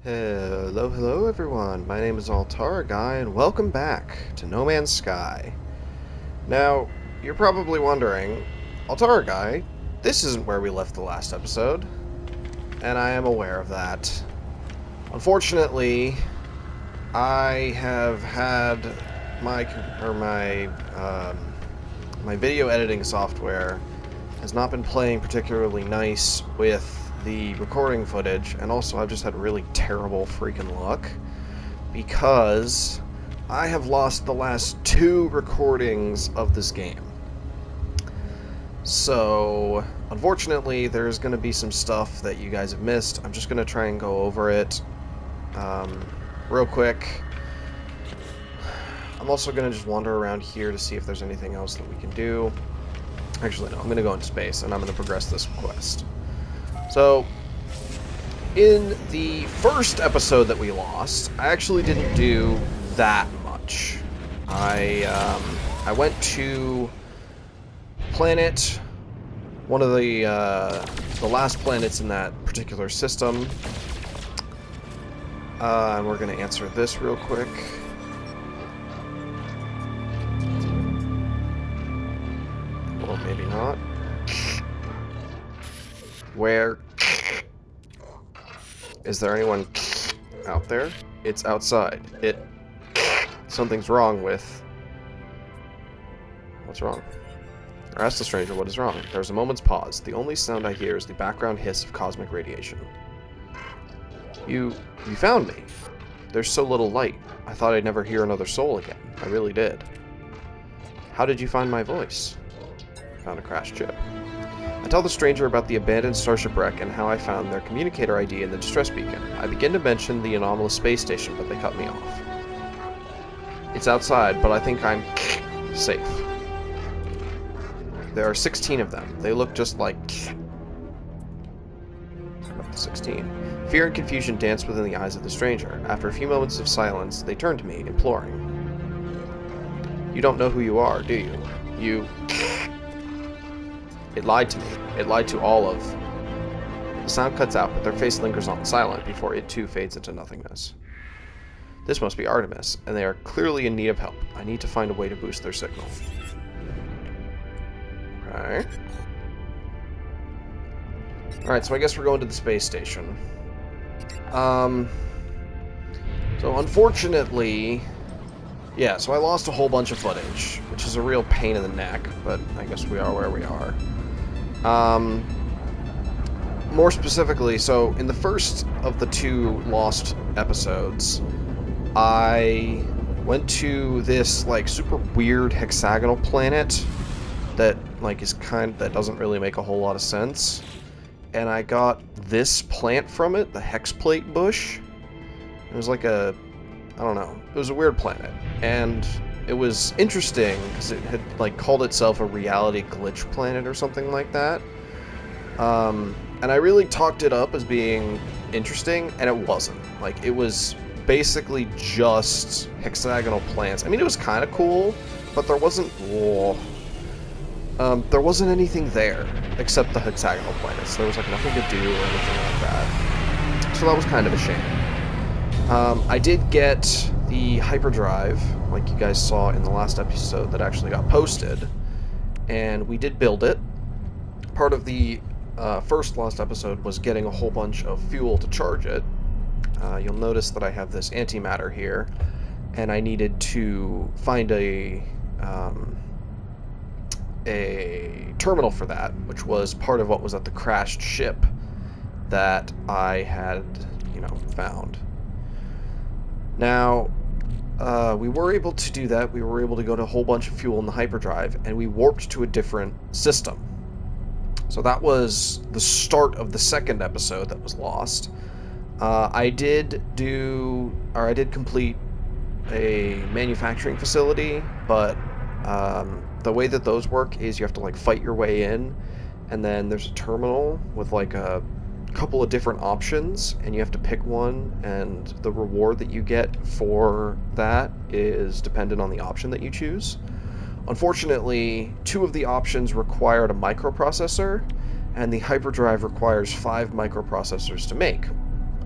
Hello everyone. My name is Altara Guy, and welcome back to No Man's Sky. Now, you're probably wondering, Altara Guy, this isn't where we left the last episode, and I am aware of that. Unfortunately, I have had my video editing software has not been playing particularly nice with the recording footage, and also I've just had really terrible freaking luck because I have lost the last two recordings of this game. So, unfortunately, there's going to be some stuff that you guys have missed. I'm just going to try and go over it real quick. I'm also going to just wander around here to see if there's anything else that we can do. Actually, no, I'm going to go into space, and I'm going to progress this quest. So, in the first episode that we lost, I actually didn't do that much. I went to planet, one of the last planets in that particular system, and we're going to answer this real quick. Or maybe not. Where is there anyone out there? It's outside. Something's wrong with... What's wrong? I asked the stranger what is wrong. There's a moment's pause. The only sound I hear is the background hiss of cosmic radiation. You found me. There's so little light. I thought I'd never hear another soul again. I really did. How did you find my voice? Found a crashed ship. I tell the stranger about the abandoned Starship wreck and how I found their communicator ID in the distress beacon. I begin to mention the anomalous space station, but they cut me off. It's outside, but I think I'm safe. There are 16 of them. They look just like... 16. Fear and confusion dance within the eyes of the stranger. After a few moments of silence, they turn to me, imploring. You don't know who you are, do you? You... It lied to me. It lied to all of... The sound cuts out, but their face lingers on silent before it too fades into nothingness. This must be Artemis, and they are clearly in need of help. I need to find a way to boost their signal. Okay. Alright, so I guess we're going to the space station. So unfortunately... Yeah, so I lost a whole bunch of footage, which is a real pain in the neck, but I guess we are where we are. More specifically, so in the first of the two lost episodes, I went to this, like, super weird hexagonal planet that, like, that doesn't really make a whole lot of sense. And I got this plant from it, the hexplate bush. It was like a... I don't know. It was a weird planet. And it was interesting because it had, like, called itself a reality glitch planet or something like that. And I really talked it up as being interesting, and it wasn't. Like, it was basically just hexagonal plants. I mean, it was kind of cool, but there wasn't... there wasn't anything there except the hexagonal planets. There was, like, nothing to do or anything like that. So that was kind of a shame. I did get the hyperdrive, like you guys saw in the last episode, that actually got posted, and we did build it. Part of the first last episode was getting a whole bunch of fuel to charge it. You'll notice that I have this antimatter here, and I needed to find a terminal for that, which was part of what was at the crashed ship that I had, found. Now, we were able to do that. We were able to go to a whole bunch of fuel in the hyperdrive, and we warped to a different system. So that was the start of the second episode that was lost. I did complete a manufacturing facility, but the way that those work is you have to, like, fight your way in, and then there's a terminal with, like, a couple of different options, and you have to pick one, and the reward that you get for that is dependent on the option that you choose. Unfortunately, two of the options required a microprocessor, and the hyperdrive requires 5 microprocessors to make.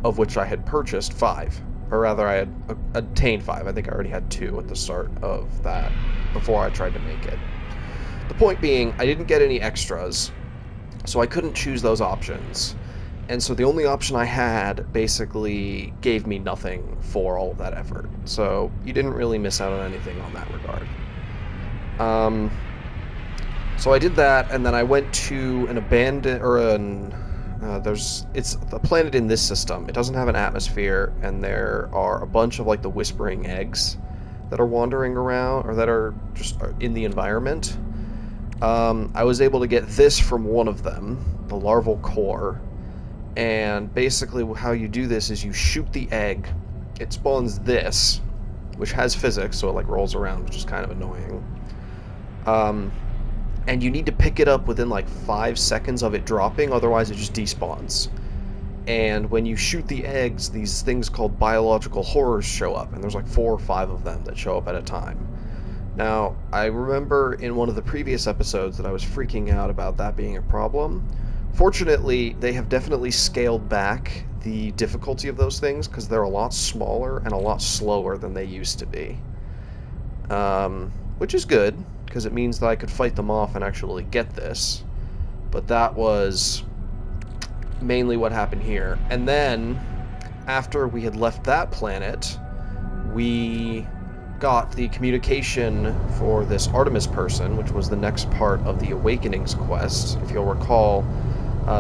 of which I had purchased 5. Or rather, I had obtained 5. I think I already had 2 at the start of that, before I tried to make it. The point being, I didn't get any extras, so I couldn't choose those options. And so the only option I had basically gave me nothing for all of that effort. So you didn't really miss out on anything on that regard. So I did that, and then I went to an abandoned, or it's a planet in this system. It doesn't have an atmosphere, and there are a bunch of like the whispering eggs that are wandering around, or that are just in the environment. I was able to get this from one of them, the larval core, and basically how you do this is you shoot the egg, it spawns this, which has physics, so it like rolls around, which is kind of annoying. And you need to pick it up within like 5 seconds of it dropping, otherwise it just despawns. And when you shoot the eggs, these things called biological horrors show up, and there's like 4 or 5 of them that show up at a time. Now, I remember in one of the previous episodes that I was freaking out about that being a problem. Fortunately, they have definitely scaled back the difficulty of those things, because they're a lot smaller and a lot slower than they used to be. Which is good, because it means that I could fight them off and actually get this. But that was mainly what happened here. And then, after we had left that planet, we got the communication for this Artemis person, which was the next part of the Awakenings quest. If you'll recall,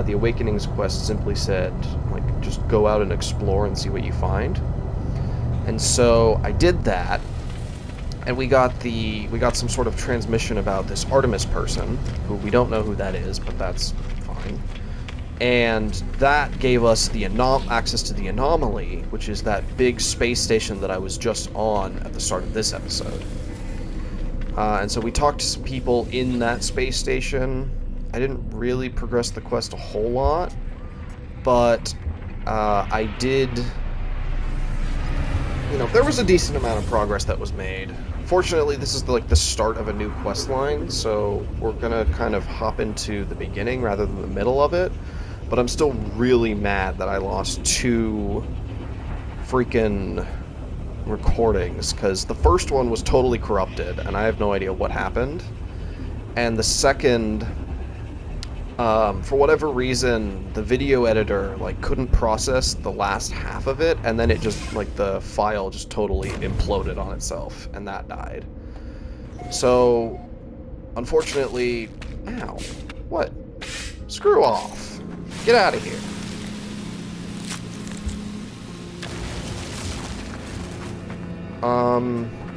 the Awakenings quest simply said, like, just go out and explore and see what you find. And so I did that, and we got some sort of transmission about this Artemis person, who we don't know who that is, but that's fine. And that gave us the access to the anomaly, which is that big space station that I was just on at the start of this episode. And so we talked to some people in that space station. I didn't really progress the quest a whole lot, but I did... there was a decent amount of progress that was made. Fortunately, this is the start of a new quest line, so we're gonna kind of hop into the beginning rather than the middle of it. But I'm still really mad that I lost 2 freaking recordings, because the first one was totally corrupted, and I have no idea what happened. And the second, for whatever reason, the video editor couldn't process the last half of it, and then it just the file just totally imploded on itself, and that died. So, unfortunately, ow, what? Screw off. Get out of here.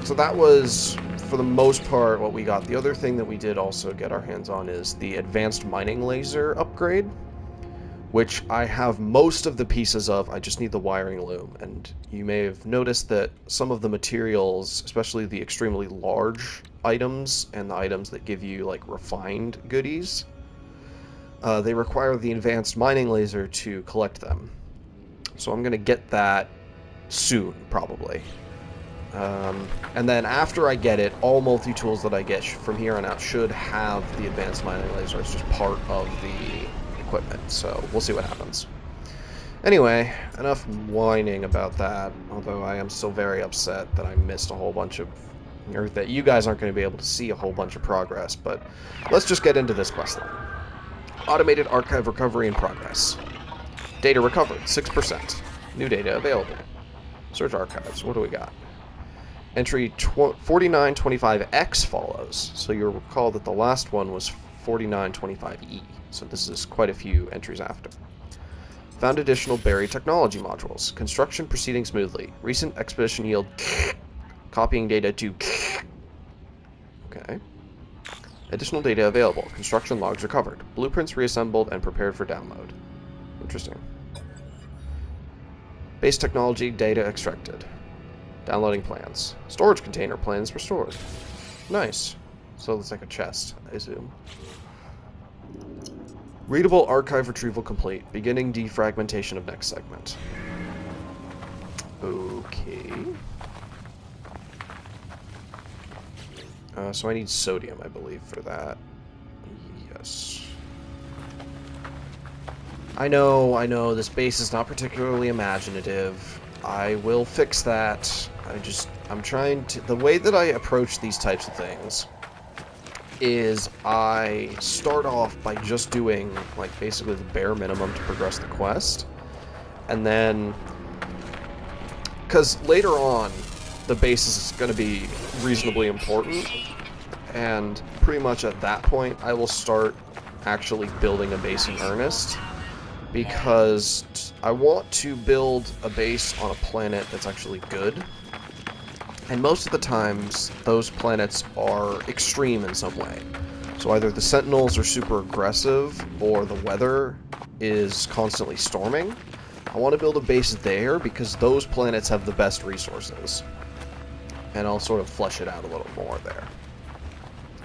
So that was, for the most part, what we got. The other thing that we did also get our hands on is the advanced mining laser upgrade, which I have most of the pieces of. I just need the wiring loom. And you may have noticed that some of the materials, especially the extremely large items and the items that give you refined goodies, they require the advanced mining laser to collect them. So I'm going to get that soon, probably. And then after I get it, all multi-tools that I get from here on out should have the advanced mining laser. It's just part of the equipment, so we'll see what happens. Anyway, enough whining about that, although I am still very upset that I missed a whole bunch of... or that you guys aren't going to be able to see a whole bunch of progress, but let's just get into this questline. Automated archive recovery in progress. Data recovered, 6%. New data available. Search archives, what do we got? Entry 4925X follows, so you'll recall that the last one was 4925E, so this is quite a few entries after. Found additional buried technology modules. Construction proceeding smoothly. Recent expedition yield copying data to okay. Additional data available. Construction logs recovered. Blueprints reassembled and prepared for download. Interesting. Base technology data extracted. Downloading plans. Storage container plans restored. Nice. So it looks like a chest, I assume. Readable archive retrieval complete. Beginning defragmentation of next segment. Okay. So I need sodium, I believe, for that. Yes. I know, this base is not particularly imaginative. I will fix that. I'm trying to... The way that I approach these types of things is I start off by just doing, like, basically the bare minimum to progress the quest. And then... Because later on, the base is going to be reasonably important. And pretty much at that point, I will start actually building a base in earnest. Because I want to build a base on a planet that's actually good. And most of the times, those planets are extreme in some way. So either the Sentinels are super aggressive, or the weather is constantly storming. I want to build a base there because those planets have the best resources. And I'll sort of flesh it out a little more there.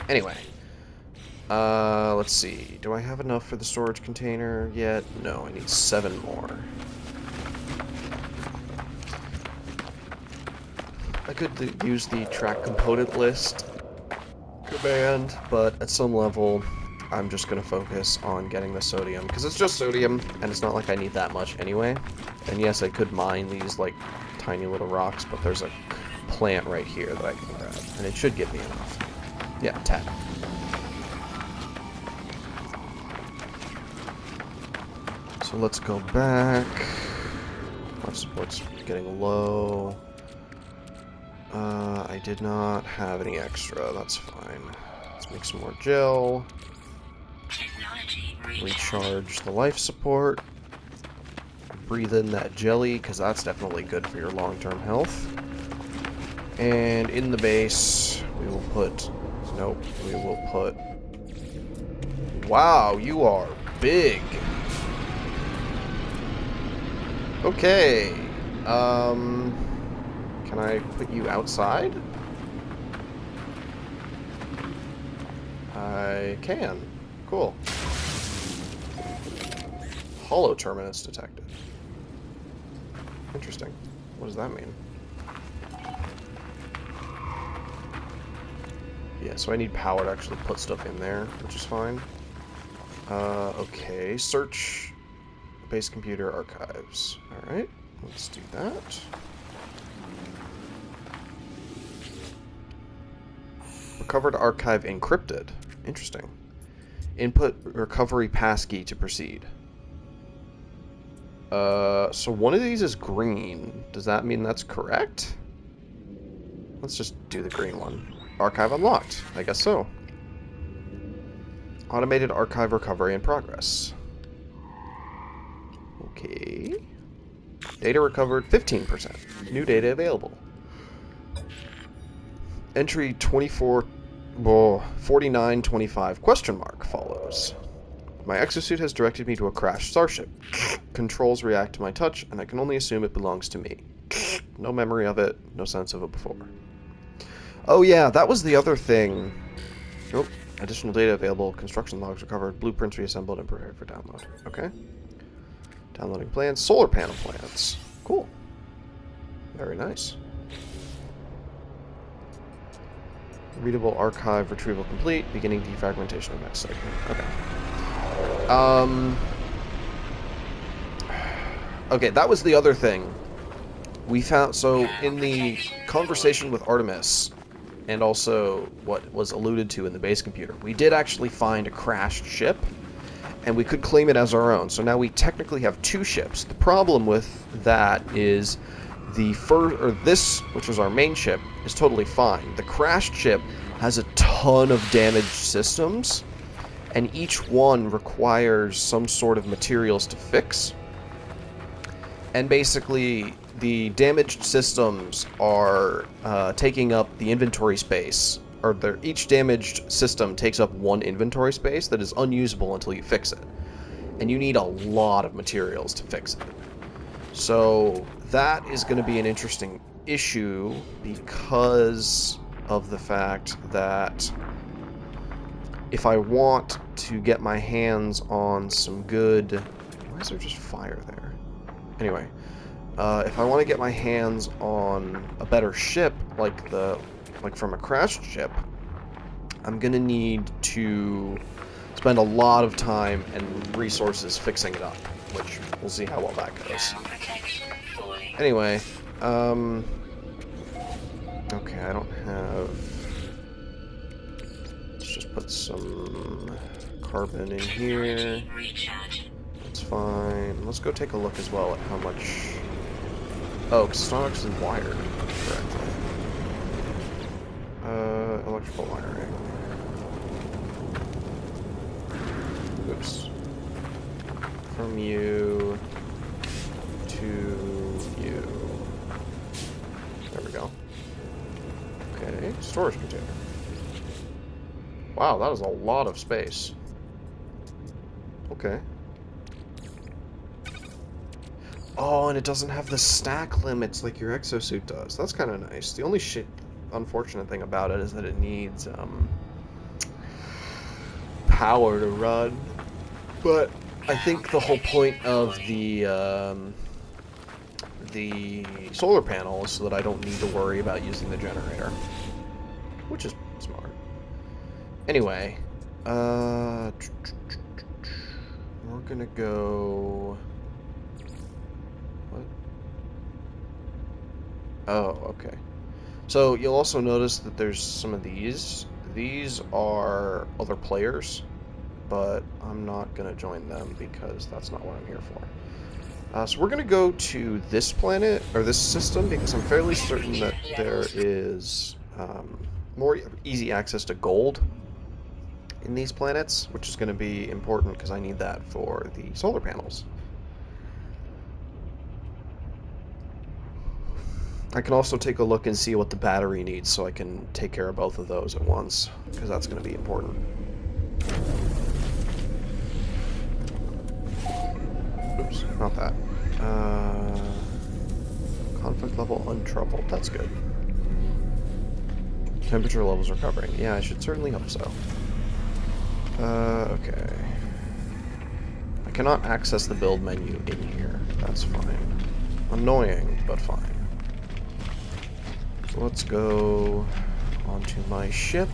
Anyway. Let's see. Do I have enough for the storage container yet? No, I need 7 more. I could use the track component list command, but at some level, I'm just going to focus on getting the sodium, because it's just sodium, and it's not like I need that much anyway. And yes, I could mine these, like, tiny little rocks, but there's a plant right here that I can grab, and it should give me enough. Yeah, 10. So let's go back. Life support's getting low. I did not have any extra. That's fine. Let's make some more gel. Recharge the life support. Breathe in that jelly, because that's definitely good for your long-term health. And in the base, we will put... Nope, we will put... Wow, you are big! Okay, can I put you outside? I can. Cool. Hollow terminus detected. Interesting. What does that mean? Yeah, so I need power to actually put stuff in there, which is fine. Okay, search base computer archives. Alright, let's do that. Recovered archive encrypted. Interesting. Input recovery passkey to proceed. So one of these is green. Does that mean that's correct? Let's just do the green one. Archive unlocked. I guess so. Automated archive recovery in progress. Okay. Data recovered 15%. New data available. Entry 4925 question mark follows. My exosuit has directed me to a crashed starship. Controls react to my touch, and I can only assume it belongs to me. No memory of it, no sense of it before. Oh yeah, that was the other thing. Oh, additional data available, construction logs recovered, blueprints reassembled and prepared for download. Okay. Downloading plans, solar panel plans. Cool. Very nice. Readable archive retrieval complete. Beginning defragmentation of next segment. Okay. Okay, that was the other thing. We found, so in the conversation with Artemis, and also what was alluded to in the base computer, we did actually find a crashed ship, and we could claim it as our own. So now we technically have 2 ships. The problem with that is this, which was our main ship, is totally fine. The crashed ship has a ton of damaged systems, and each one requires some sort of materials to fix. And basically, the damaged systems are taking up the inventory space, or each damaged system takes up 1 inventory space that is unusable until you fix it. And you need a lot of materials to fix it. So that is going to be an interesting issue because of the fact that if I want to get my hands on some good... Why is there just fire there? Anyway, if I want to get my hands on a better ship, like from a crashed ship, I'm going to need to spend a lot of time and resources fixing it up. which we'll see how well that goes. Anyway, okay, I don't have... Let's just put some carbon in here. That's fine. Let's go take a look as well at how much... Oh, because it's not actually wired correctly. Electrical wiring. Oops. From you to you. There we go. Okay, storage container. Wow, that is a lot of space. Okay. Oh, and it doesn't have the stack limits like your exosuit does. That's kind of nice. The only unfortunate thing about it is that it needs power to run. But I think the whole point of the solar panel is so that I don't need to worry about using the generator, which is smart. Anyway, we're gonna go... What? Oh, okay. So you'll also notice that there's some of these. These are other players, but I'm not gonna join them because that's not what I'm here for. So we're gonna go to this planet, or this system, because I'm fairly certain that there is more easy access to gold in these planets, which is going to be important because I need that for the solar panels. I can also take a look and see what the battery needs so I can take care of both of those at once, because that's going to be important. Oops, not that. Conflict level untroubled, that's good. Temperature levels recovering. Yeah, I should certainly hope so. Okay. I cannot access the build menu in here. That's fine. Annoying, but fine. So let's go onto my ship.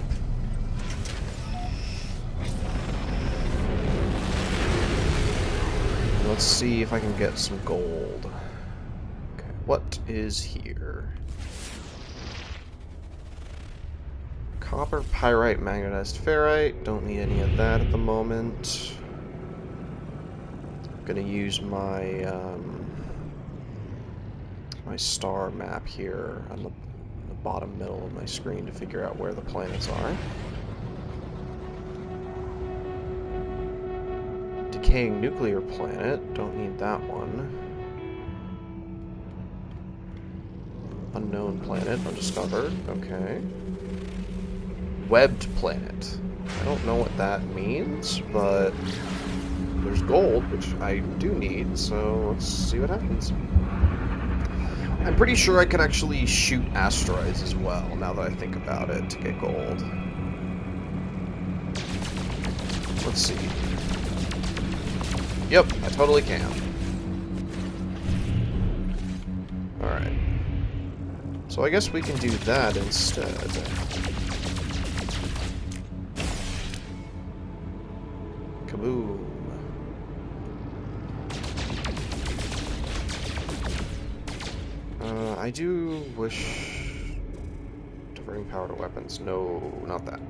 Let's see if I can get some gold. Okay, what is here? Copper, pyrite, magnetized ferrite. Don't need any of that at the moment. I'm gonna use my my star map here on the bottom middle of my screen to figure out where the planets are. Decaying nuclear planet. Don't need that one. Unknown planet. Undiscovered. Okay. Webbed planet. I don't know what that means, but there's gold, which I do need, so let's see what happens. I'm pretty sure I can actually shoot asteroids as well, now that I think about it, to get gold. Let's see. Yep, I totally can. Alright. So I guess we can do that instead. Kaboom. I do wish... Diverting power to weapons. No, not that.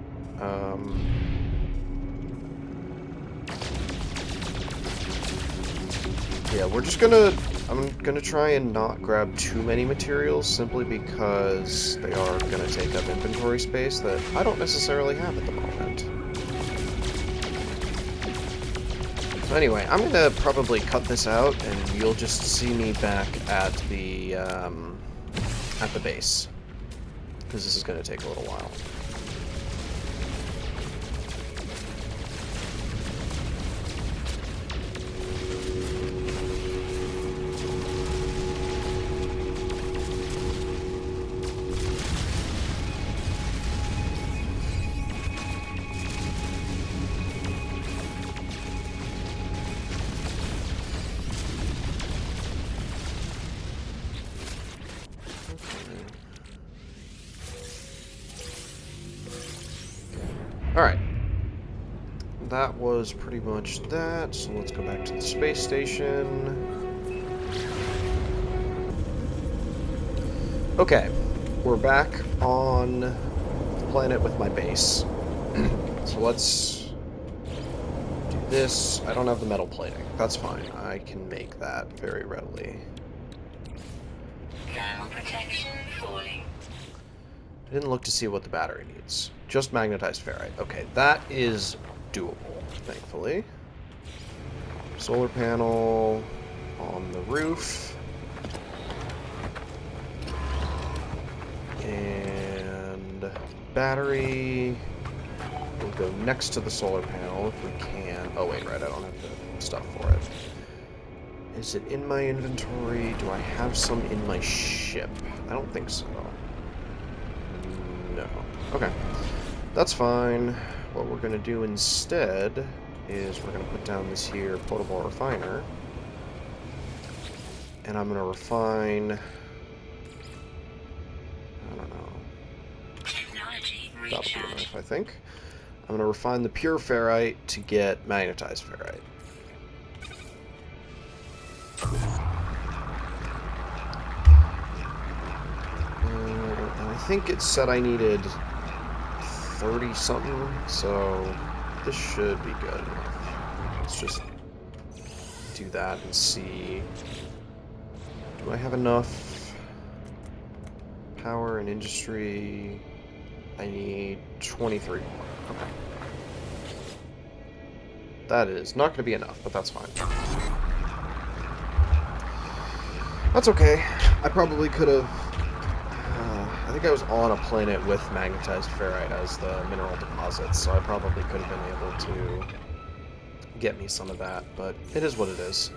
Yeah, we're just gonna... I'm gonna try and not grab too many materials, simply because they are gonna take up inventory space that I don't necessarily have at the moment. So anyway, I'm gonna probably cut this out, and you'll just see me back at the base, because this is gonna take a little while. that was pretty much that. So let's go back to the space station. Okay, we're back on the planet with my base. So let's do this. I don't have the metal plating. That's fine. I can make that very readily. Thermal protection falling. I didn't look to see what the battery needs. Just magnetized ferrite. Okay, that is doable, thankfully. Solar panel on the roof. And battery will go next to the solar panel if we can. Oh wait, right, I don't have the stuff for it. Is it in my inventory? Do I have some in my ship? I don't think so. No. Okay. That's fine. What we're going to do instead is we're going to put down this here portable refiner. And I'm going to refine... I don't know. Technology That'll be recharge. enough, I think. I'm going to refine the pure ferrite to get magnetized ferrite. And I think it said I needed 30 something, so this should be good enough. Let's just do that and see. Do I have enough power and industry? I need 23 more. Okay. That is not going to be enough, but that's fine. That's okay. I probably could have... I think I was on a planet with magnetized ferrite as the mineral deposit, so I probably could have been able to get me some of that, but it is what it is.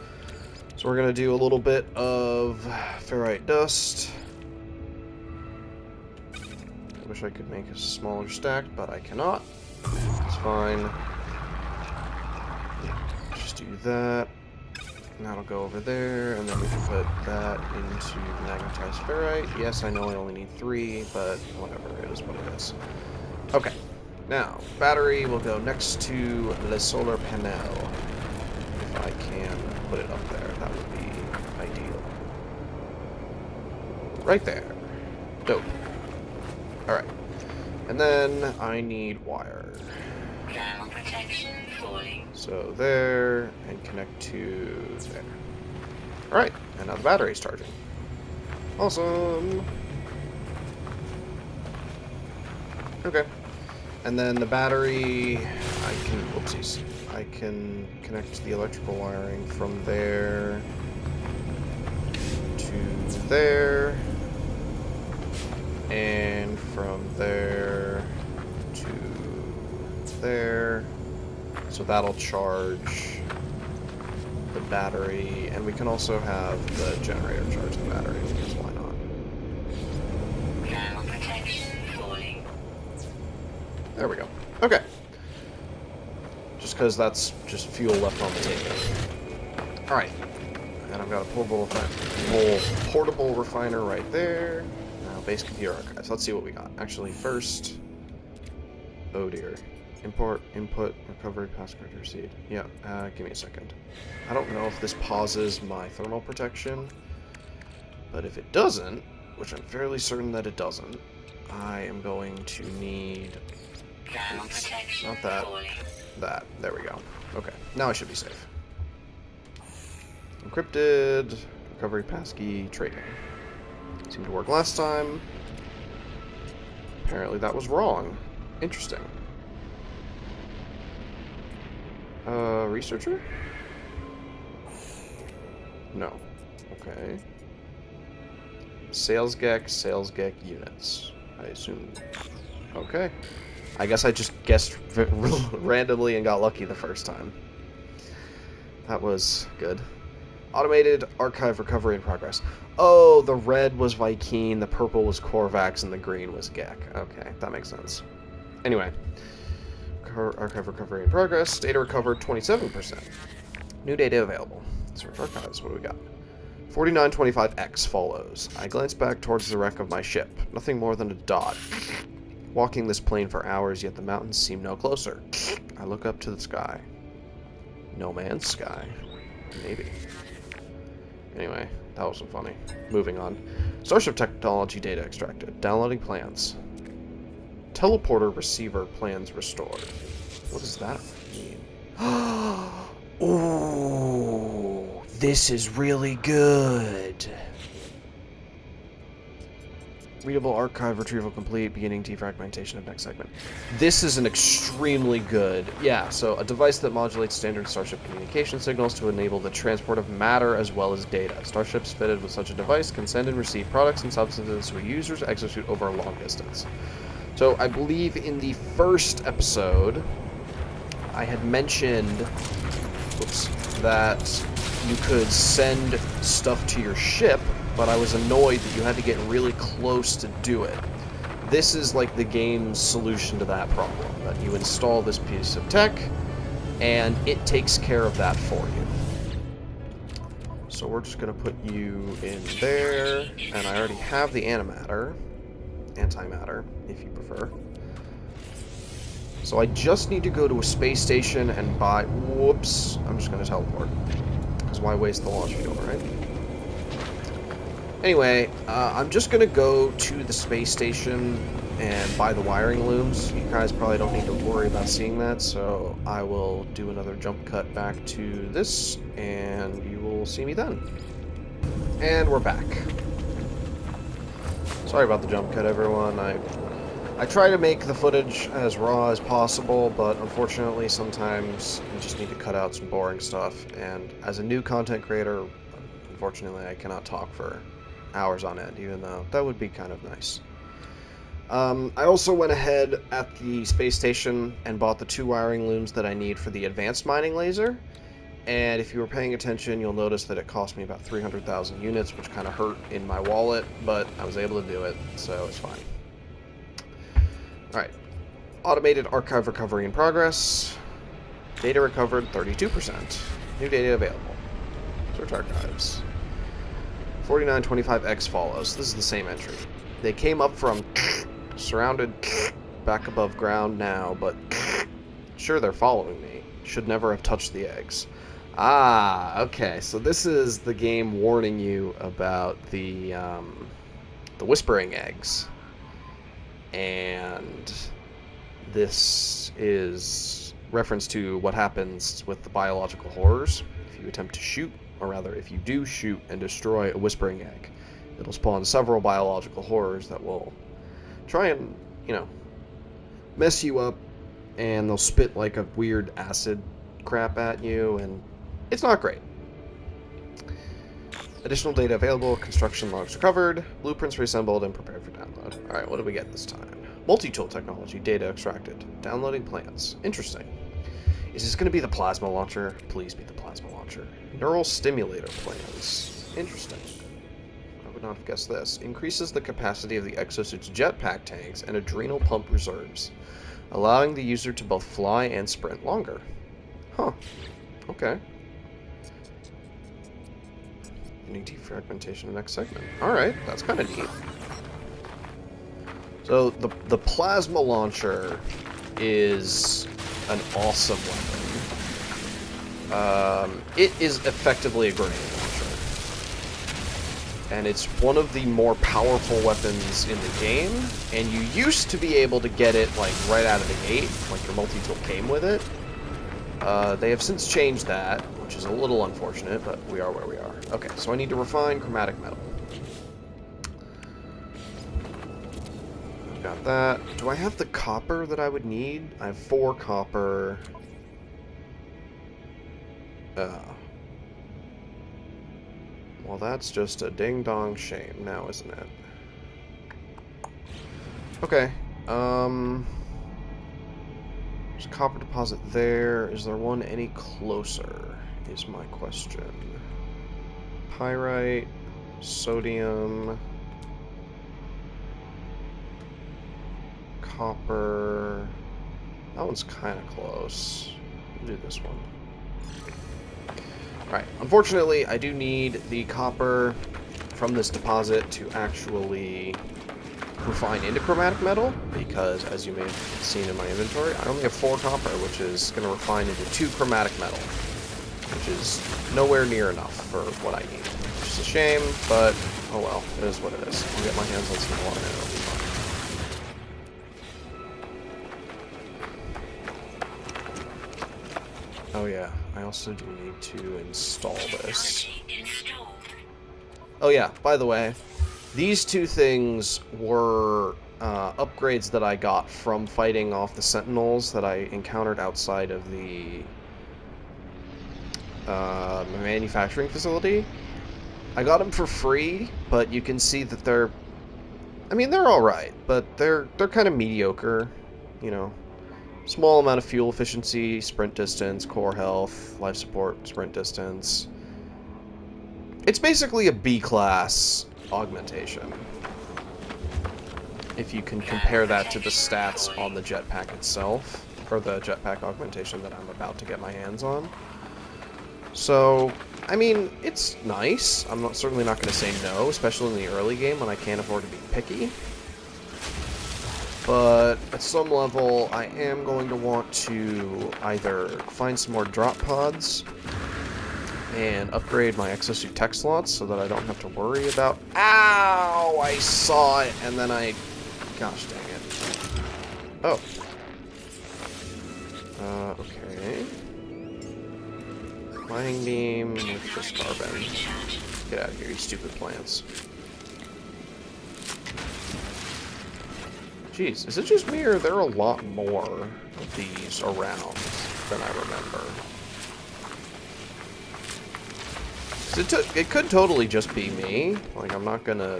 So we're going to do a little bit of ferrite dust. I wish I could make a smaller stack, but I cannot. It's fine. Just do that. And that'll go over there, and then we can put that into magnetized ferrite. Yes, I know I only need 3, but whatever, it is what it is. Okay, now, battery will go next to the solar panel. If I can put it up there, that would be ideal. Right there. Dope. Alright. And then I need wire. Thermal protection falling. So there, and connect to there. Alright, and now the battery's charging. Awesome! Okay. And then the battery, I can connect the electrical wiring from there to there, and from there to there. So that'll charge the battery, and we can also have the generator charge the battery, because why not? Thermal protection falling. There we go. Okay. Just because that's just fuel left on the table. Alright. And I've got a portable refiner right there. Now, base computer archives. Let's see what we got. Actually, first... Oh dear. Import, input, recovery, passcode, receipt. Yeah, give me a second. I don't know if this pauses my thermal protection, but if it doesn't, which I'm fairly certain that it doesn't, I am going to need... Thermal protection Not that. falling. That. There we go. Okay, now I should be safe. Encrypted, recovery, passkey, trading. Seemed to work last time. Apparently that was wrong. Interesting. Researcher? No. Okay. Sales GEC units. I assume. Okay. I guess I just guessed randomly and got lucky the first time. That was good. Automated archive recovery in progress. Oh, the red was Vy'keen, the purple was Korvax, and the green was GEC. Okay, that makes sense. Anyway. Archive recovery in progress. Data recovered 27%. New data available. Search archives. What do we got? 4925X follows. I glance back towards the wreck of my ship. Nothing more than a dot. Walking this plain for hours, yet the mountains seem no closer. I look up to the sky. No man's sky. Maybe. Anyway, that wasn't funny. Moving on. Starship technology data extracted. Downloading plans. Teleporter receiver plans restored. What does that mean? Ooh, this is really good. Readable archive retrieval complete, beginning defragmentation of next segment. This is an extremely good, so a device that modulates standard Starship communication signals to enable the transport of matter as well as data. Starships fitted with such a device can send and receive products and substances to a user's exosuit over a long distance. So I believe in the first episode, I had mentioned, that you could send stuff to your ship, but I was annoyed that you had to get really close to do it. This is like the game's solution to that problem, that you install this piece of tech, and it takes care of that for you. So we're just going to put you in there, and I already have the antimatter, if you prefer. So I just need to go to a space station and buy... Whoops, I'm just going to teleport. Because why waste the launch fuel, right? Anyway, I'm just going to go to the space station and buy the wiring looms. You guys probably don't need to worry about seeing that, so I will do another jump cut back to this, and you will see me then. And we're back. Sorry about the jump cut, everyone. I try to make the footage as raw as possible, but unfortunately sometimes you just need to cut out some boring stuff, and as a new content creator, unfortunately I cannot talk for hours on end, even though that would be kind of nice. I also went ahead at the space station and bought the 2 wiring looms that I need for the advanced mining laser, and if you were paying attention, you'll notice that it cost me about 300,000 units, which kind of hurt in my wallet, but I was able to do it, so it's fine. Alright, automated archive recovery in progress. Data recovered 32%. New data available. Search archives. 4925X follows. This is the same entry. They came up from surrounded back above ground now, but sure, they're following me. Should never have touched the eggs. Ah, okay. So this is the game warning you about the whispering eggs. And this is reference to what happens with the biological horrors if you attempt to shoot, or rather, if you do shoot and destroy a whispering egg. It'll spawn several biological horrors that will try and, mess you up, and they'll spit like a weird acid crap at you, and it's not great. Additional data available, construction logs recovered, blueprints reassembled, and prepared for download. Alright, what do we get this time? Multi-tool technology, data extracted. Downloading plans. Interesting. Is this going to be the plasma launcher? Please be the plasma launcher. Neural stimulator plans. Interesting. I would not have guessed this. Increases the capacity of the exosuit's jetpack tanks and adrenal pump reserves, allowing the user to both fly and sprint longer. Huh. Okay. Defragmentation of next segment. Alright, that's kind of neat. So, the plasma launcher is an awesome weapon. It is effectively a grenade launcher. And it's one of the more powerful weapons in the game, and you used to be able to get it, like, right out of the gate, like your multi-tool came with it. They have since changed that, which is a little unfortunate, but we are where we are. Okay, so I need to refine chromatic metal. I've got that. Do I have the copper that I would need? I have 4 copper. Well, that's just a ding-dong shame now, isn't it? Okay, there's a copper deposit there. Is there one any closer, is my question. Pyrite, sodium, copper. That one's kind of close. We'll do this one. Alright, unfortunately, I do need the copper from this deposit to actually refine into chromatic metal, because as you may have seen in my inventory, I only have 4 copper, which is going to refine into 2 chromatic metal, which is nowhere near enough for what I need. Which is a shame, but oh well, it is what it is. I'll get my hands on some more and it'll be fine. Oh yeah, I also do need to install this. Technology installed. Oh yeah, by the way, these 2 things were upgrades that I got from fighting off the Sentinels that I encountered outside of the manufacturing facility. I got them for free, but you can see that they're alright, but they're kind of mediocre, you know. Small amount of fuel efficiency, sprint distance, core health, life support, sprint distance. It's basically a B-class augmentation. If you can compare that to the stats on the jetpack itself, or the jetpack augmentation that I'm about to get my hands on. So, I mean, it's nice. I'm certainly not going to say no, especially in the early game when I can't afford to be picky. But at some level, I am going to want to either find some more drop pods and upgrade my exosuit tech slots so that I don't have to worry about... Ow! I saw it, and then I... Gosh dang it. Oh. Okay. Flying beam with this carbon. Get out of here, you stupid plants. Jeez, is it just me, or are there a lot more of these around than I remember? It could totally just be me. Like, I'm not gonna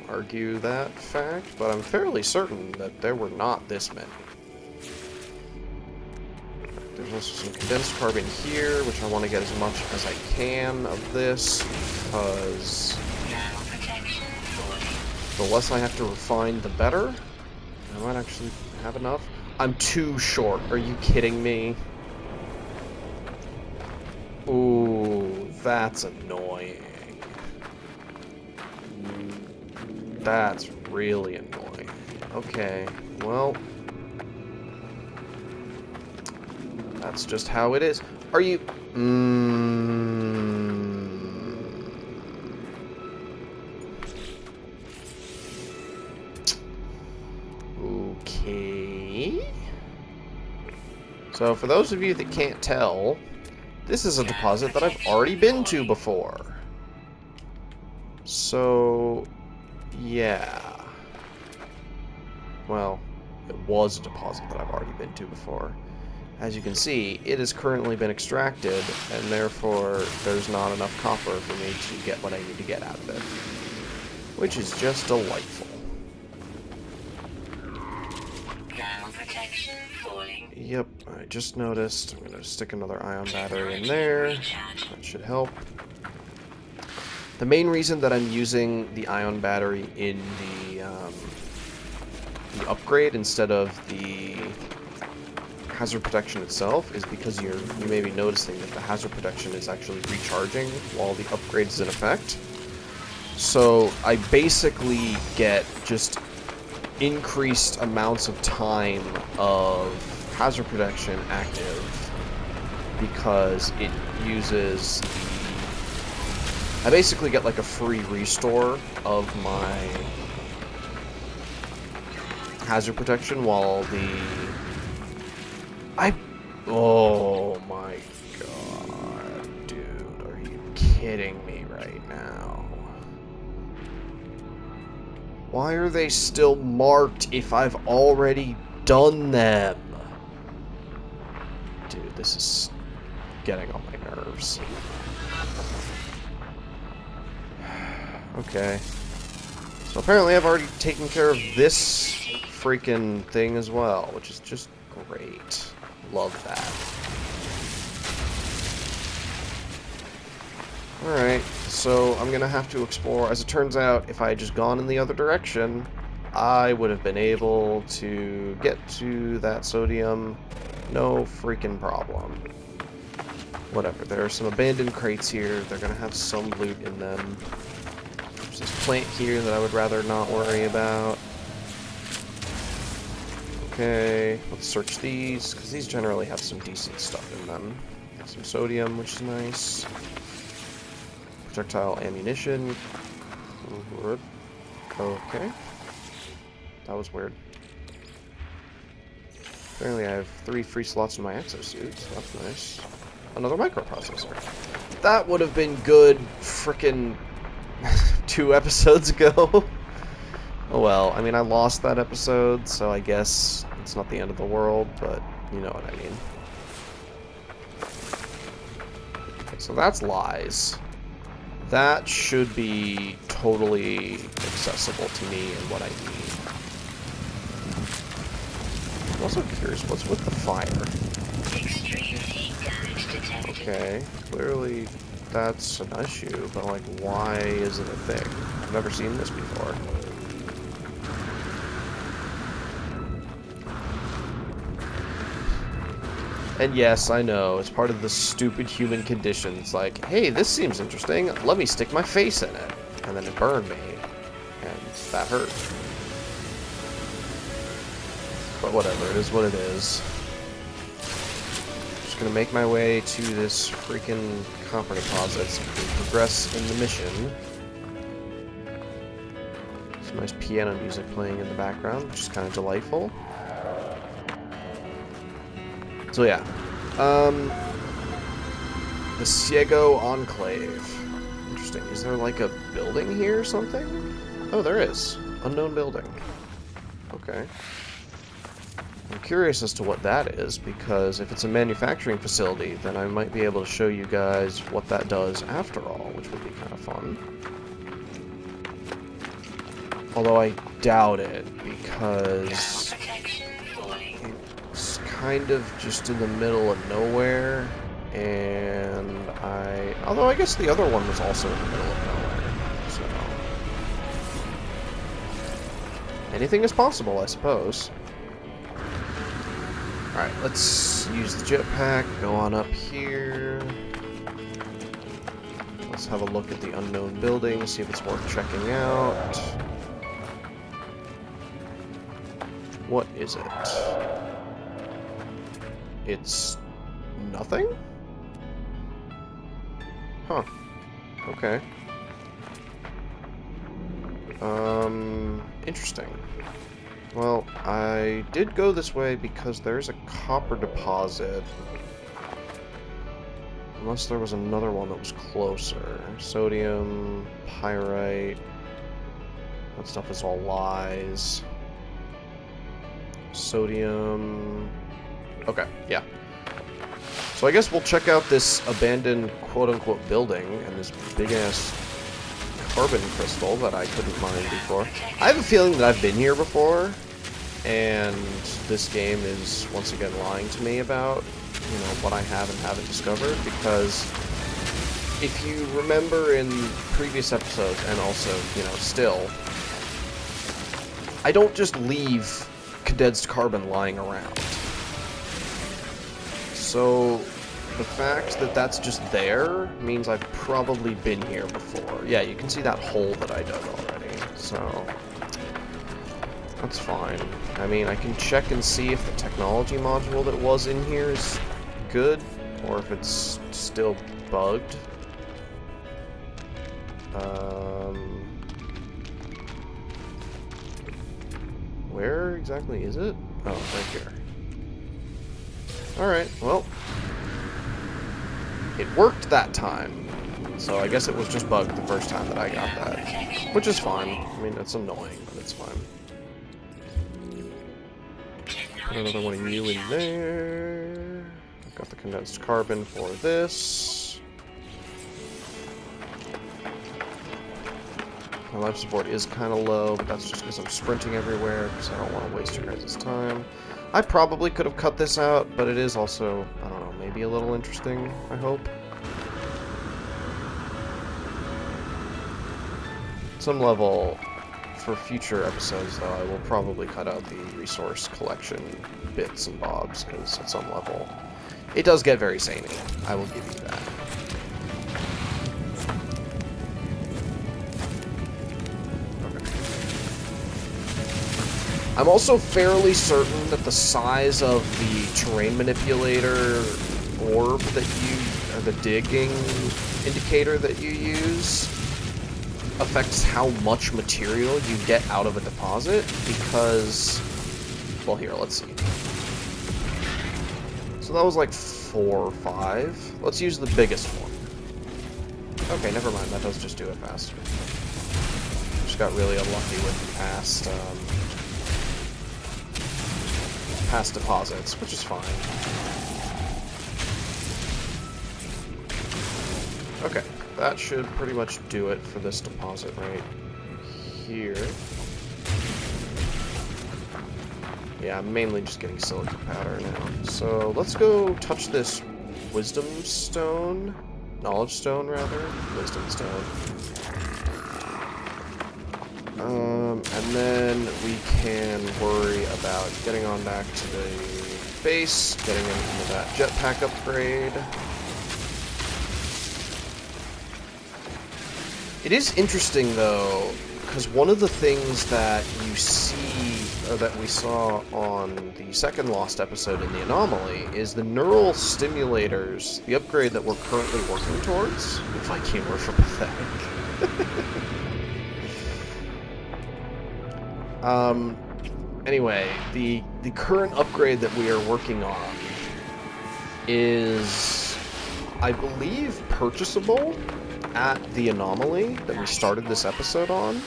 argue that fact, but I'm fairly certain that there were not this many. There's also some condensed carbon here, which I want to get as much as I can of this, because the less I have to refine, the better. I might actually have enough. I'm too short. Are you kidding me? Ooh, that's annoying. That's really annoying. Okay, well... That's just how it is. Are you... Okay. So, for those of you that can't tell, this is a deposit that I've already been to before. So, yeah. Well, it was a deposit that I've already been to before. As you can see, it has currently been extracted, and therefore there's not enough copper for me to get what I need to get out of it. Which is just delightful. Ground protection falling. Yep, I just noticed. I'm going to stick another ion battery in there. That should help. The main reason that I'm using the ion battery in the upgrade instead of the hazard protection itself is because you may be noticing that the hazard protection is actually recharging while the upgrade is in effect. So I basically get just increased amounts of time of hazard protection active because it uses I basically get like a free restore of my hazard protection while oh my god, dude, are you kidding me right now? Why are they still marked if I've already done them? Dude, this is getting on my nerves. Okay. So apparently I've already taken care of this freaking thing as well, which is just great. Love that. Alright, so I'm gonna have to explore. As it turns out, if I had just gone in the other direction, I would have been able to get to that sodium no freaking problem. Whatever, there are some abandoned crates here. They're gonna have some loot in them. There's this plant here that I would rather not worry about. Okay, let's search these, because these generally have some decent stuff in them. Got some sodium, which is nice. Projectile ammunition. Okay. That was weird. Apparently I have 3 free slots in my exosuit, so that's nice. Another microprocessor. That would have been good frickin' 2 episodes ago. Oh well, I mean, I lost that episode, so I guess it's not the end of the world, but you know what I mean. Okay, so that's lies. That should be totally accessible to me and what I need. I'm also curious what's with the fire. Extreme heat damage detected. Okay, clearly that's an issue, but like, why is it a thing? I've never seen this before. And yes, I know, it's part of the stupid human condition. It's like, hey, this seems interesting, let me stick my face in it. And then it burned me, and that hurt. But whatever, it is what it is. Just gonna make my way to this freaking copper deposit so we can progress in the mission. Some nice piano music playing in the background, which is kind of delightful. So yeah, the Ciego Enclave. Interesting. Is there like a building here or something? Oh, there is. Unknown building. Okay. I'm curious as to what that is, because if it's a manufacturing facility, then I might be able to show you guys what that does after all, which would be kind of fun. Although I doubt it, because it's kind of just in the middle of nowhere, and although I guess the other one was also in the middle of nowhere, so anything is possible, I suppose. Alright, let's use the jetpack, go on up here. Let's have a look at the unknown building, see if it's worth checking out. What is it? It's nothing? Huh. Okay. Interesting. Well, I did go this way because there's a copper deposit. Unless there was another one that was closer. Sodium, pyrite. That stuff is all lies. Sodium. Okay, yeah. So I guess we'll check out this abandoned quote-unquote building and this big-ass carbon crystal that I couldn't mine before. I have a feeling that I've been here before, and this game is once again lying to me about, you know, what I have and haven't discovered, because if you remember in previous episodes, and also, you know, still, I don't just leave condensed carbon lying around. So the fact that that's just there means I've probably been here before. Yeah, you can see that hole that I dug already, so that's fine. I mean, I can check and see if the technology module that was in here is good, or if it's still bugged. Where exactly is it? Oh, right here. Alright, well, it worked that time, so I guess it was just bugged the first time that I got that, which is fine. I mean, it's annoying, but it's fine. Put another one of you in there. I've got the condensed carbon for this. My life support is kind of low, but that's just because I'm sprinting everywhere, because I don't want to waste your guys' time. I probably could have cut this out, but it is also, I don't know, maybe a little interesting, I hope. Some level, for future episodes, though, I will probably cut out the resource collection bits and bobs, because at some level, it does get very samey. I will give you that. I'm also fairly certain that the size of the terrain manipulator orb that you, or the digging indicator that you use, affects how much material you get out of a deposit, because, well, here, let's see. So that was like 4 or 5. Let's use the biggest one. Okay, never mind, that does just do it faster. Just got really unlucky with past deposits, which is fine. Okay, that should pretty much do it for this deposit right here. Yeah, I'm mainly just getting silica powder now. So let's go touch this wisdom stone. Knowledge stone, rather. Wisdom stone. And then we can worry about getting on back to the base, getting into that jetpack upgrade. It is interesting, though, because one of the things that you see, or that we saw on the second Lost episode in the Anomaly, is the neural stimulators, the upgrade that we're currently working towards. Viking word for pathetic. Anyway, the current upgrade that we are working on is, I believe, purchasable at the Anomaly that we started this episode on,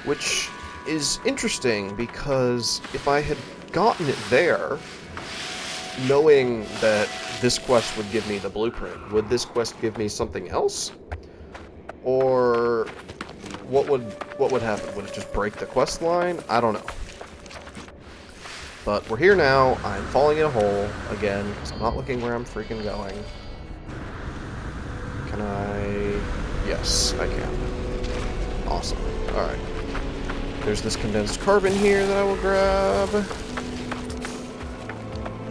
which is interesting because if I had gotten it there, knowing that this quest would give me the blueprint, would this quest give me something else? Or what would happen? Would it just break the quest line? I don't know. But we're here now. I'm falling in a hole again because I'm not looking where I'm freaking going. Can I? Yes, I can. Awesome. Alright. There's this condensed carbon here that I will grab.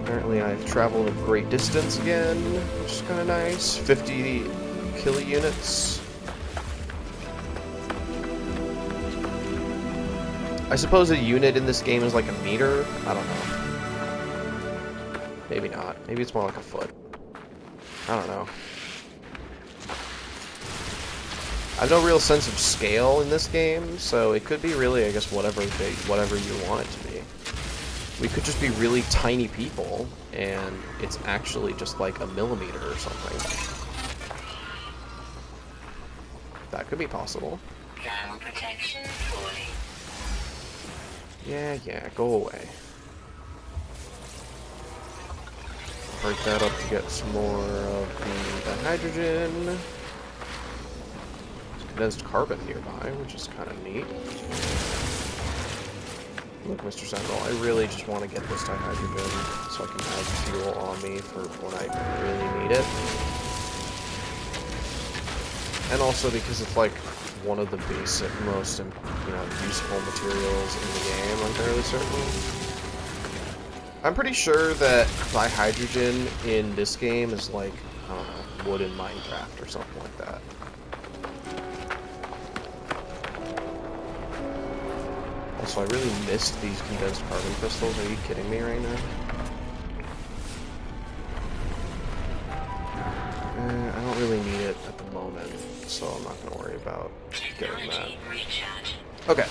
Apparently I've traveled a great distance again, which is kind of nice. 50 kilounits. I suppose a unit in this game is like a meter? I don't know. Maybe not. Maybe it's more like a foot. I don't know. I have no real sense of scale in this game, so it could be really, I guess, whatever you want it to be. We could just be really tiny people, and it's actually just like a millimeter or something. That could be possible. Thermal protection fully. Yeah, go away. Break that up to get some more of the hydrogen. There's condensed carbon nearby, which is kind of neat. Look, Mr. Sentinel, I really just want to get this dihydrogen so I can have fuel on me for when I really need it. And also because it's like one of the basic, most, useful materials in the game, I'm fairly certain. I'm pretty sure that dihydrogen in this game is like, I don't know, wood in Minecraft or something like that. Also, I really missed these condensed carbon crystals. Are you kidding me right now? I don't really need it at the moment, so I'm not going to worry about getting that. Okay,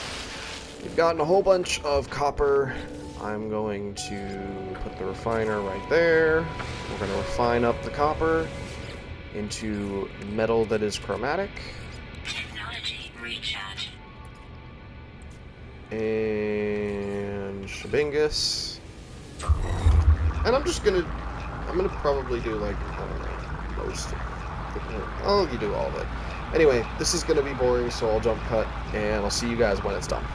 we've gotten a whole bunch of copper. I'm going to put the refiner right there. We're going to refine up the copper into metal that is chromatic. Technology recharge. And Shabingus. And I'm gonna probably do like, I don't know, most. I'll let you do all of it. Anyway, this is gonna be boring, so I'll jump cut, and I'll see you guys when it's done.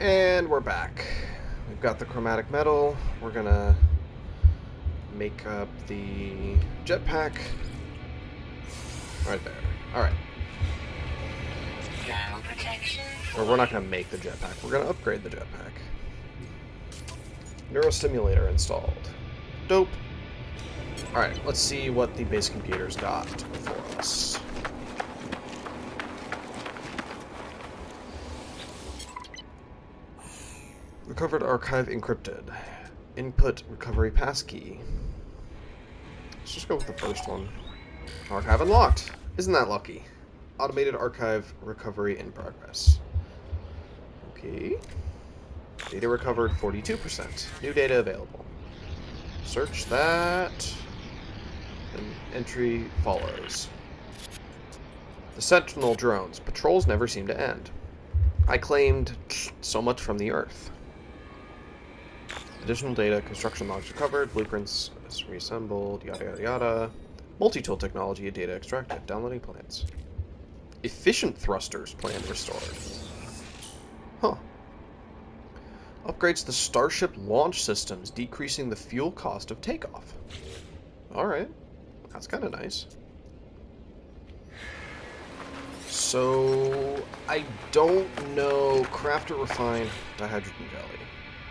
And we're back. We've got the chromatic metal. We're gonna make up the jetpack right there. Alright. Thermal protection. Or we're not gonna make the jetpack, we're gonna upgrade the jetpack. Neurostimulator installed. Dope. Alright, let's see what the base computer's got for us. Recovered archive encrypted. Input recovery passkey. Let's just go with the first one. Archive unlocked. Isn't that lucky? Automated archive recovery in progress. Okay. Data recovered 42%. New data available. Search that. And entry follows. The Sentinel drones. Patrols never seem to end. I claimed so much from the Earth. Additional data, construction logs recovered, blueprints reassembled, yada yada yada. Multi-tool technology, data extracted, downloading plans. Efficient thrusters, plan restored. Huh. Upgrades the Starship launch systems, decreasing the fuel cost of takeoff. Alright. That's kind of nice. So, I don't know craft or refine dihydrogen jelly.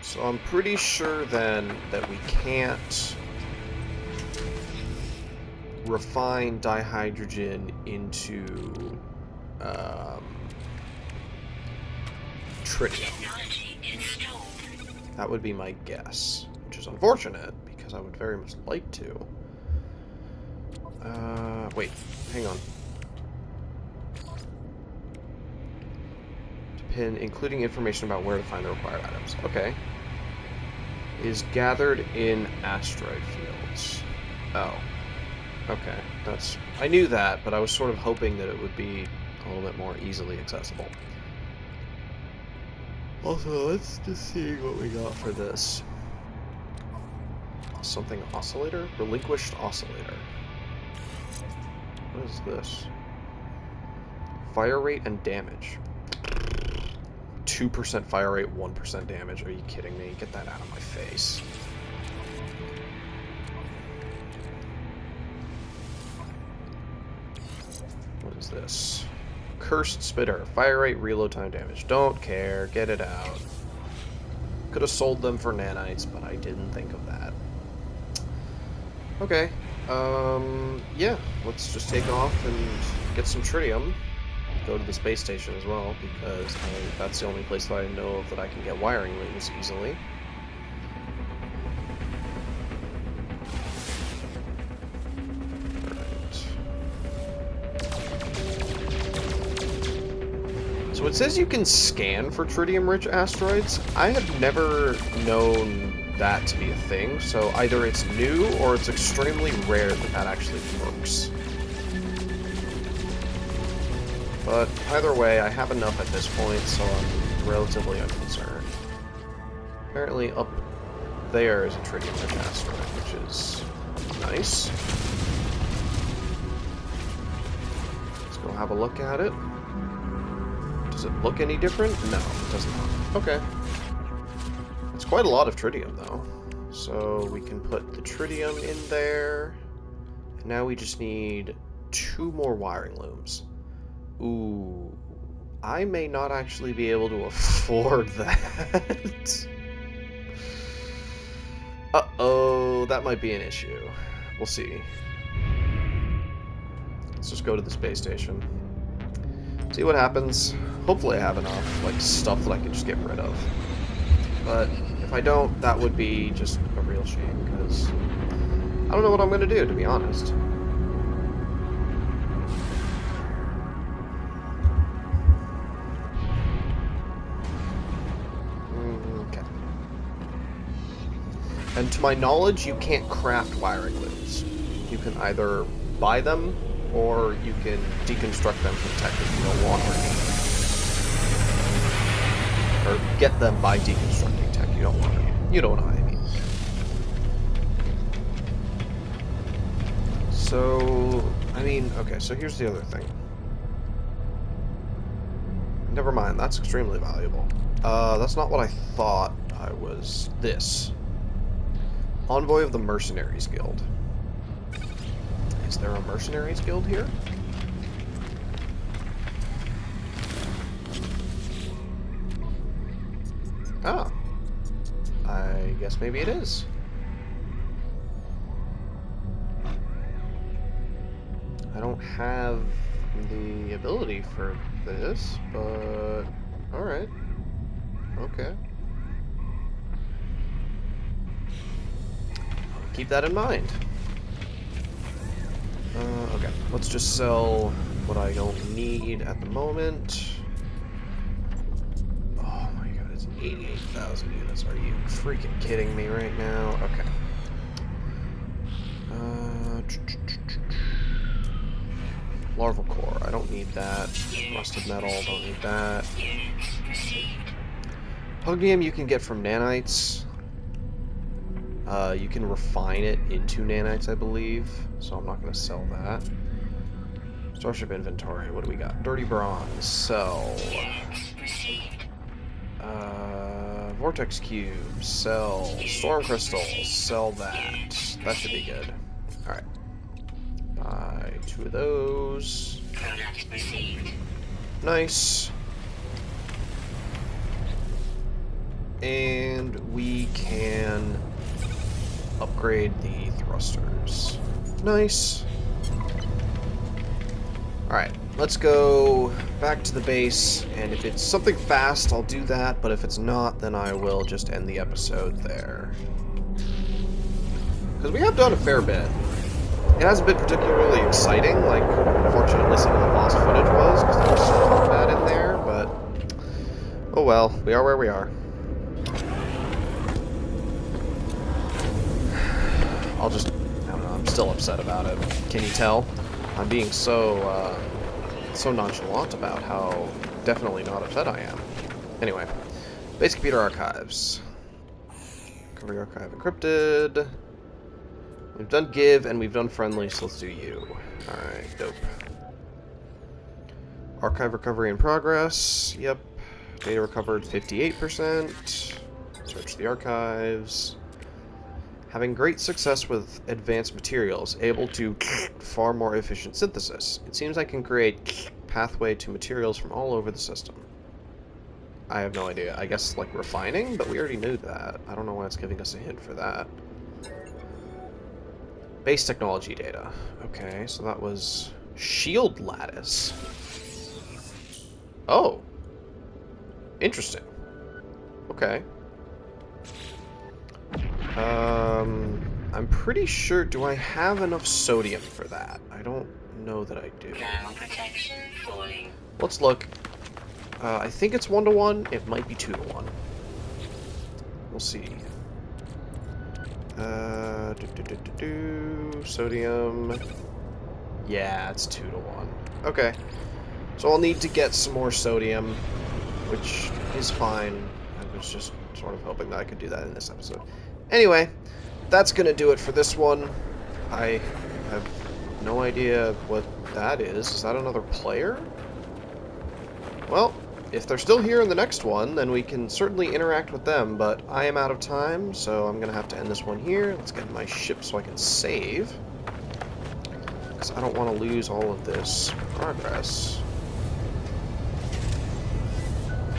So I'm pretty sure then that we can't refine dihydrogen into tritium. Technology installed. That would be my guess, which is unfortunate because I would very much like to. Wait, hang on. Pin, including information about where to find the required items. Okay. Is gathered in asteroid fields. Oh. Okay. That's... I knew that, but I was sort of hoping that it would be a little bit more easily accessible. Also, let's just see what we got for this. Something oscillator? Relinquished oscillator. What is this? Fire rate and damage. 2% fire rate, 1% damage. Are you kidding me? Get that out of my face. What is this? Cursed Spitter. Fire rate, reload time, damage. Don't care. Get it out. Could have sold them for nanites, but I didn't think of that. Okay. Yeah. Let's just take off and get some tritium. Go to the space station as well, because that's the only place that I know of that I can get wiring looms easily. Alright. So it says you can scan for tritium-rich asteroids. I have never known that to be a thing, so either it's new or it's extremely rare that that actually works. But either way, I have enough at this point, so I'm relatively unconcerned. Apparently up there is a tritium-rich asteroid, which is nice. Let's go have a look at it. Does it look any different? No, it does not. Okay. It's quite a lot of tritium, though. So we can put the tritium in there. And now we just need 2 more wiring looms. Ooh, I may not actually be able to afford that. Uh-oh, that might be an issue. We'll see. Let's just go to the space station. See what happens. Hopefully I have enough, like, stuff that I can just get rid of. But if I don't, that would be just a real shame, because I don't know what I'm going to do, to be honest. And to my knowledge, you can't craft wiring looms. You can either buy them, or you can deconstruct them from tech if you don't want them. Or get them by deconstructing tech you don't want them. You don't know what I mean. So, I mean, okay, so here's the other thing. Never mind, that's extremely valuable. That's not what I thought I was. This. Envoy of the Mercenaries Guild. Is there a Mercenaries Guild here? Ah. I guess maybe it is. I don't have the ability for this, but... Alright. Okay. Keep that in mind. Okay, let's just sell what I don't need at the moment. Oh my god, it's 88,000 units. Are you freaking kidding me right now? Okay. Larval core, I don't need that. Rusted metal, don't need that. Hugnium you can get from nanites. You can refine it into nanites, I believe. So I'm not going to sell that. Starship inventory, what do we got? Dirty bronze, sell. Vortex cubes, sell. Storm crystals, sell that. That should be good. Alright. Buy 2 of those. Nice. And we can upgrade the thrusters. Nice. Alright, let's go back to the base, and if it's something fast, I'll do that, but if it's not, then I will just end the episode there. Because we have done a fair bit. It hasn't been particularly exciting, like, unfortunately some of the lost footage was, because there was some combat in there, but... oh well, we are where we are. I'll just... I don't know, I'm still upset about it. Can you tell? I'm being so nonchalant about how definitely not upset I am. Anyway, base computer archives. Recovery archive encrypted. We've done give and we've done friendly, so let's do you. Alright, dope. Archive recovery in progress. Yep. Data recovered 58%. Search the archives. Having great success with advanced materials, able to far more efficient synthesis. It seems I can create pathway to materials from all over the system. I have no idea. I guess, like, refining? But we already knew that. I don't know why it's giving us a hint for that. Base technology data. Okay, so that was shield lattice. Oh. Interesting. Okay. I'm pretty sure... do I have enough sodium for that? I don't know that I do. Protection falling. Let's look. I think it's 1-to-1. It might be 2-to-1. We'll see. Sodium. Yeah, it's 2-to-1. Okay. So I'll need to get some more sodium, which is fine. I was just sort of hoping that I could do that in this episode. Anyway, that's going to do it for this one. I have no idea what that is. Is that another player? Well, if they're still here in the next one, then we can certainly interact with them, but I am out of time, so I'm going to have to end this one here. Let's get my ship so I can save, because I don't want to lose all of this progress.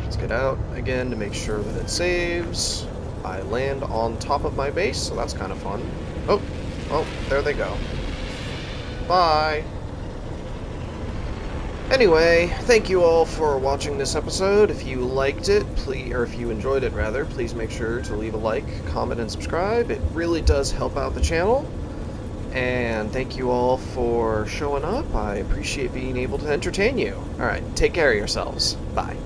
Let's get out again to make sure that it saves. I land on top of my base, so that's kind of fun. Oh, there they go. Bye. Anyway, thank you all for watching this episode. If you liked it, please, or if you enjoyed it rather, please make sure to leave a like, comment, and subscribe. It really does help out the channel. And thank you all for showing up. I appreciate being able to entertain you. Alright, take care of yourselves. Bye.